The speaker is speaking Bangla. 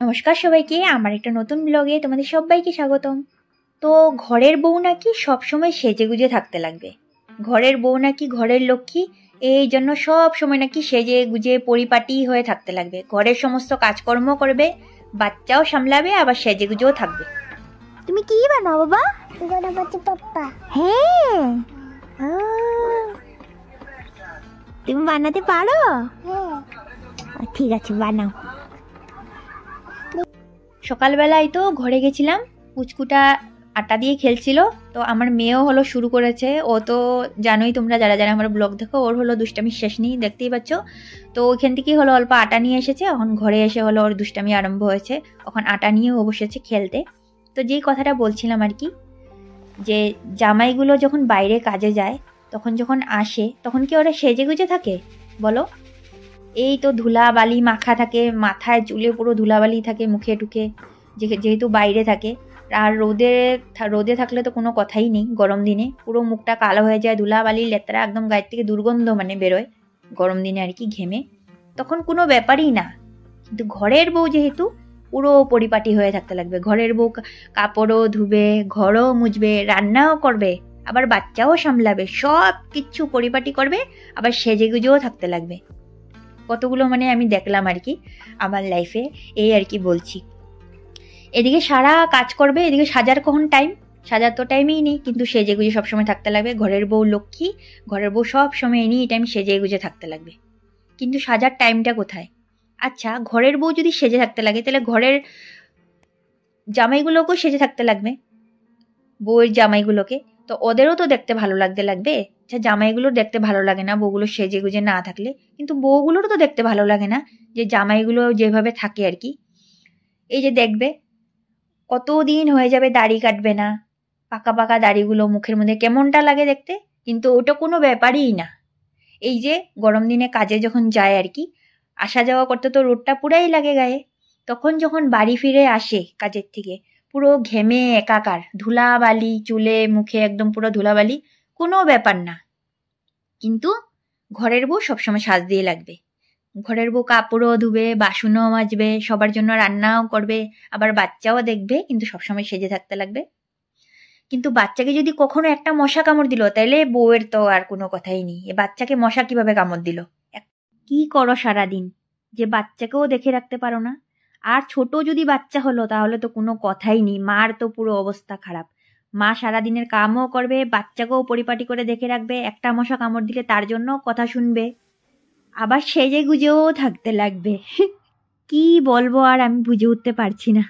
নমস্কার সবাইকে, আমার একটা নতুন ব্লগে তোমাদের সবাইকে স্বাগতম। তো ঘরের বউ নাকি সবসময় সেজে গুজে থাকতে লাগবে। ঘরের বউ নাকি ঘরের লক্ষ্মী, এই জন্য সব সময় নাকি সেজে গুজে পরিপাটি হয়ে থাকতে লাগবে। ঘরের সমস্ত কাজকর্ম করবে, বাচ্চাও সামলাবে, আবার সেজে গুজেও থাকবে। তুমি কি বানাও বাবা? গণপতি বাপ্পা। হ্যাঁ, তুমি বানাতে পারো? হ্যাঁ। ঠিক আছে, বানাও। সকালবেলায় তো ঘরে গেছিলাম, পুচকুটা আটা দিয়ে খেলছিল। তো আমার মেয়েও হলো শুরু করেছে। ও তো জানোই তোমরা, যারা যারা আমার ব্লগ দেখো, ওর হলো দুষ্টামি শেষ নেই, দেখতেই পাচ্ছ। তো ওইখান থেকেই হলো অল্প আটা নিয়ে এসেছে। এখন ঘরে এসে হলো ওর দুষ্টামি আরম্ভ হয়েছে। এখন আটা নিয়েও বসেছে খেলতে। তো যেই কথাটা বলছিলাম আর কি, যে জামাইগুলো যখন বাইরে কাজে যায়, তখন যখন আসে, তখন কি ওরা সেজে গুজে থাকে বলো? এই তো ধুলাবালি মাখা থাকে, মাথায় চুলে পুরো ধুলাবালি থাকে, মুখে টুকে, যেহেতু বাইরে থাকে। আর রোদে থাকলে তো কোনো কথাই নেই। গরম দিনে পুরো মুখটা কালো হয়ে যায়, ধুলাবালি লেত্রা একদম গায়ের থেকে দুর্গন্ধ বেরোয় গরম দিনে আর কি, ঘেমে। তখন কোনো ব্যাপারই না। কিন্তু ঘরের বউ যেহেতু, পুরো পরিপাটি হয়ে থাকতে লাগবে। ঘরের বউ কাপড়ও ধুবে, ঘরও মুছবে, রান্নাও করবে, আবার বাচ্চাও সামলাবে, সব কিচ্ছু পরিপাটি করবে, আবার সেজে গুজেও থাকতে লাগবে। কতগুলো আমি দেখলাম আর কি আমার লাইফে, এই আর কি বলছি। এদিকে সারা কাজ করবে, এদিকে সাজার কখন টাইম? সাজার তো টাইমই নেই, কিন্তু সেজে গুজে সবসময় থাকতে লাগবে। ঘরের বউ লক্ষ্মী, ঘরের বউ সব সময় এনি টাইম সেজে গুজে থাকতে লাগবে। কিন্তু সাজার টাইমটা কোথায়? আচ্ছা, ঘরের বউ যদি সেজে থাকতে লাগে, তাহলে ঘরের জামাইগুলোকেও সেজে থাকতে লাগবে, বউয়ের জামাইগুলোকে। তো ওদেরও তো দেখতে ভালো লাগবে। আচ্ছা, জামাইগুলোর দেখতে ভালো লাগে না বউগুলো সেজে গুজে না থাকলে, কিন্তু বউগুলোরও তো দেখতে ভালো লাগে না যে জামাইগুলো যেভাবে থাকে আর কি। এই যে দেখবে, কতদিন হয়ে যাবে দাড়ি কাটবে না, পাকা পাকা দাড়িগুলো মুখের মধ্যে কেমনটা লাগে দেখতে। কিন্তু ওটা কোনো ব্যাপারই না। এই যে গরম দিনে কাজে যখন যায় আর কি, আসা যাওয়া করতে তো রোদটা পুরাই লাগে গায়ে। তখন যখন বাড়ি ফিরে আসে কাজের থেকে, পুরো ঘেমে একাকার, ধুলাবালি চুলে মুখে, একদম পুরো ধুলাবালি, কোনো ব্যাপার না। কিন্তু ঘরের বউ সবসময় সাজ দিয়ে লাগবে। ঘরের বউ কাপড়ও ধুবে, বাসনও মাজবে, সবার জন্য রান্নাও করবে, আবার বাচ্চাও দেখবে, কিন্তু সবসময় সেজে থাকতে লাগবে। কিন্তু বাচ্চাকে যদি কখনো একটা মশা কামড় দিল, তাহলে বউয়ের তো আর কোনো কথাই নেই। এ বাচ্চাকে মশা কিভাবে কামড় দিল? কি করো সারাদিন, যে বাচ্চাকেও দেখে রাখতে পারো না? আর ছোট যদি বাচ্চা হলো, তাহলে তো কোনো কথাই নেই, মার তো পুরো অবস্থা খারাপ। মা সারাদিনের কামও করবে, বাচ্চাকেও পরিপাটি করে দেখে রাখবে, একটা মশা কামড় দিলে তার জন্য কথা শুনবে, আবার সেজে গুজেও থাকতে লাগবে। কি বলবো আর, আমি বুঝে উঠতে পারছি না।